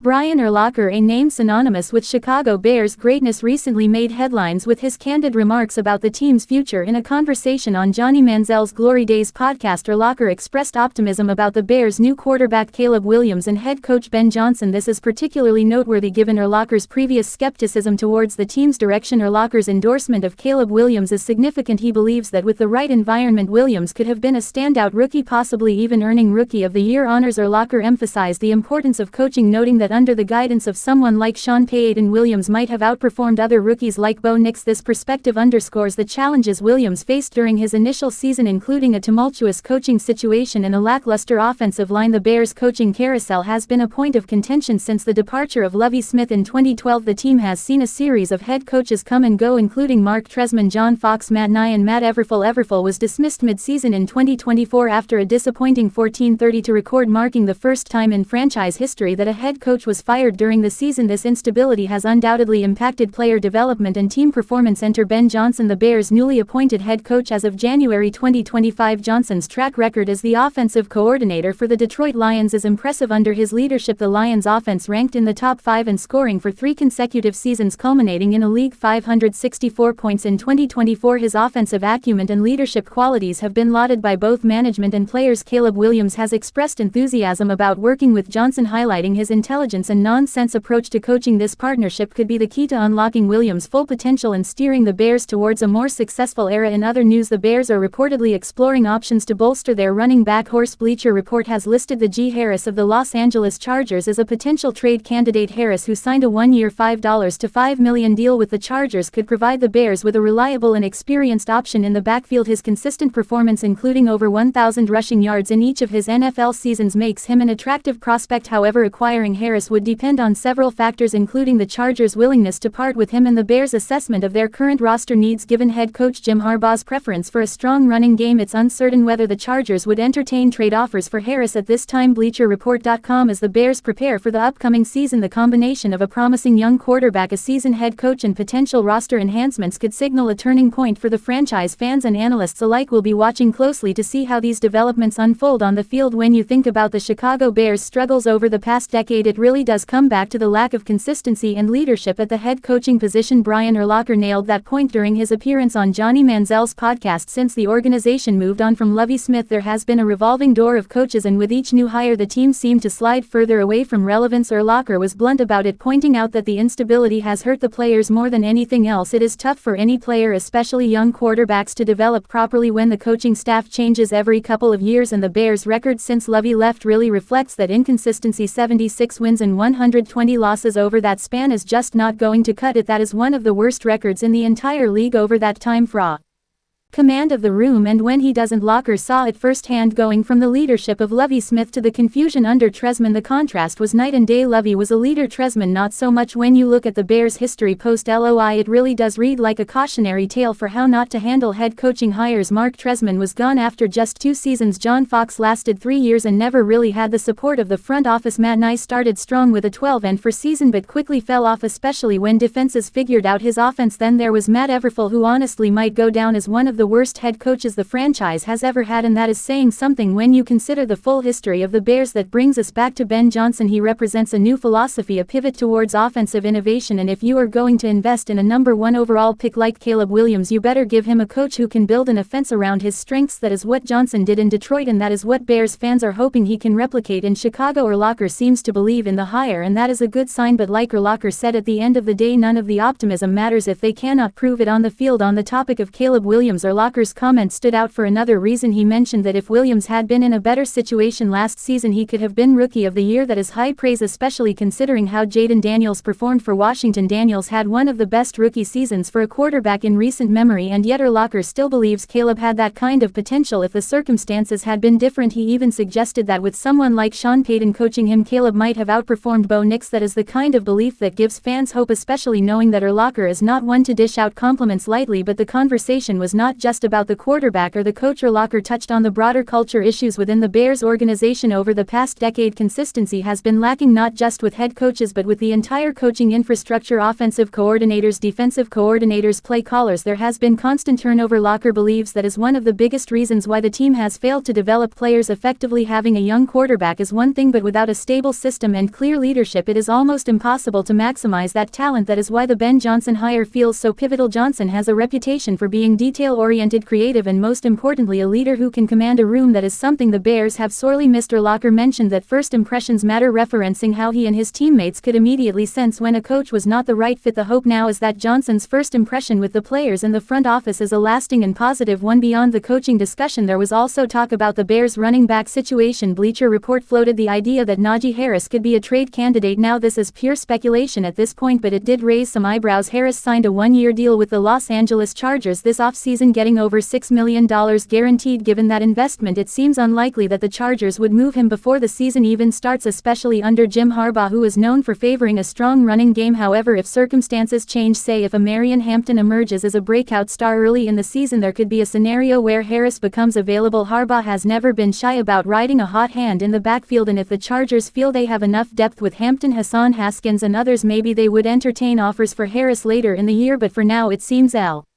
Brian Urlacher, a name synonymous with Chicago Bears greatness, recently made headlines with his candid remarks about the team's future. In a conversation on Johnny Manziel's Glory Days podcast, Urlacher expressed optimism about the Bears' new quarterback Caleb Williams and head coach Ben Johnson. This is particularly noteworthy given Urlacher's previous skepticism towards the team's direction. Urlacher's endorsement of Caleb Williams is significant. He believes that with the right environment, Williams could have been a standout rookie, possibly even earning Rookie of the Year honors. Urlacher emphasized the importance of coaching, noting that under the guidance of someone like Sean Payton, Williams might have outperformed other rookies like Bo Nix. This perspective underscores the challenges Williams faced during his initial season, including a tumultuous coaching situation and a lackluster offensive line. The Bears' coaching carousel has been a point of contention since the departure of Lovie Smith in 2012. The team has seen a series of head coaches come and go, including Mark Tresman, John Fox, Matt Nye, and Matt Everfel. Everfel was dismissed mid-season in 2024 after a disappointing 14-32 record, marking the first time in franchise history that a head coach was fired during the season. This instability has undoubtedly impacted player development and team performance. Enter Ben Johnson, the Bears' newly appointed head coach as of January 2025. Johnson's track record as the offensive coordinator for the Detroit Lions is impressive. Under his leadership, the Lions' offense ranked in the top 5 in scoring for 3 consecutive seasons, culminating in a league 564 points in 2024. His offensive acumen and leadership qualities have been lauded by both management and players. Caleb Williams has expressed enthusiasm about working with Johnson, highlighting his intelligence and no-nonsense approach to coaching. This partnership could be the key to unlocking Williams' full potential and steering the Bears towards a more successful era. In other news, the Bears are reportedly exploring options to bolster their running back horse. Bleacher Report has listed Najee Harris of the Los Angeles Chargers as a potential trade candidate. Harris, who signed a one-year $5 to $5 million deal with the Chargers, could provide the Bears with a reliable and experienced option in the backfield. His consistent performance, including over 1,000 rushing yards in each of his NFL seasons, makes him an attractive prospect. However, acquiring Harris would depend on several factors, including the Chargers' willingness to part with him and the Bears' assessment of their current roster needs. Given head coach Jim Harbaugh's preference for a strong running game, it's uncertain whether the Chargers would entertain trade offers for Harris at this time. BleacherReport.com: as the Bears prepare for the upcoming season, the combination of a promising young quarterback, a seasoned head coach, and potential roster enhancements could signal a turning point for the franchise. Fans and analysts alike will be watching closely to see how these developments unfold on the field. When you think about the Chicago Bears' struggles over the past decade, it really does come back to the lack of consistency and leadership at the head coaching position. Brian Urlacher nailed that point during his appearance on Johnny Manziel's podcast. Since the organization moved on from Lovie Smith, there has been a revolving door of coaches, and with each new hire, the team seemed to slide further away from relevance. Urlacher was blunt about it, pointing out that the instability has hurt the players more than anything else. It is tough for any player, especially young quarterbacks, to develop properly when the coaching staff changes every couple of years, and the Bears' record since Lovie left really reflects that inconsistency. 76 wins and 120 losses over that span is just not going to cut it. That is one of the worst records in the entire league over that time. Fra command of the room, and when he doesn't, Locker saw it firsthand, going from the leadership of Lovie Smith to the confusion under Tresman. The contrast was night and day. Lovie was a leader, Tresman not so much. When you look at the Bears' history post-LOI, it really does read like a cautionary tale for how not to handle head coaching hires. Mark Tresman was gone after just 2 seasons. John Fox lasted 3 years and never really had the support of the front office. Matt Nye started strong with a 12-4 season but quickly fell off, especially when defenses figured out his offense. Then there was Matt Everfel, who honestly might go down as one of the worst head coaches the franchise has ever had, and that is saying something when you consider the full history of the Bears. That brings us back to Ben Johnson. He represents a new philosophy, a pivot towards offensive innovation, and if you are going to invest in a number 1 overall pick like Caleb Williams, you better give him a coach who can build an offense around his strengths. That is what Johnson did in Detroit, and that is what Bears fans are hoping he can replicate in Chicago. Urlacher seems to believe in the hire, and that is a good sign, but like Urlacher said, at the end of the day, none of the optimism matters if they cannot prove it on the field. On the topic of Caleb Williams, Urlacher's comment stood out for another reason. He mentioned that if Williams had been in a better situation last season, he could have been Rookie of the Year. That is high praise, especially considering how Jaden Daniels performed for Washington. Daniels had one of the best rookie seasons for a quarterback in recent memory, and yet Urlacher still believes Caleb had that kind of potential if the circumstances had been different. He even suggested that with someone like Sean Payton coaching him, Caleb might have outperformed Bo Nix. That is the kind of belief that gives fans hope, especially knowing that Urlacher is not one to dish out compliments lightly. But the conversation was not just about the quarterback or the coach, or Locker touched on the broader culture issues within the Bears organization. Over the past decade, consistency has been lacking, not just with head coaches but with the entire coaching infrastructure: offensive coordinators, defensive coordinators, play callers. There has been constant turnover. Locker believes that is one of the biggest reasons why the team has failed to develop players effectively. Having a young quarterback is one thing, but without a stable system and clear leadership, it is almost impossible to maximize that talent. That is why the Ben Johnson hire feels so pivotal. Johnson has a reputation for being detail-oriented, creative, and most importantly, a leader who can command a room. That is something the Bears have sorely missed. Locker mentioned that first impressions matter, referencing how he and his teammates could immediately sense when a coach was not the right fit. The hope now is that Johnson's first impression with the players in the front office is a lasting and positive one. Beyond the coaching discussion, there was also talk about the Bears running back situation. Bleacher Report floated the idea that Najee Harris could be a trade candidate. Now this is pure speculation at this point, but it did raise some eyebrows. Harris signed a one-year deal with the Los Angeles Chargers this offseason, getting over $6 million guaranteed. Given that investment, it seems unlikely that the Chargers would move him before the season even starts, especially under Jim Harbaugh, who is known for favoring a strong running game. However, if circumstances change, say if a Marion Hampton emerges as a breakout star early in the season, there could be a scenario where Harris becomes available. Harbaugh has never been shy about riding a hot hand in the backfield, and if the Chargers feel they have enough depth with Hampton, Hassan Haskins, and others, maybe they would entertain offers for Harris later in the year. But for now, it seems L.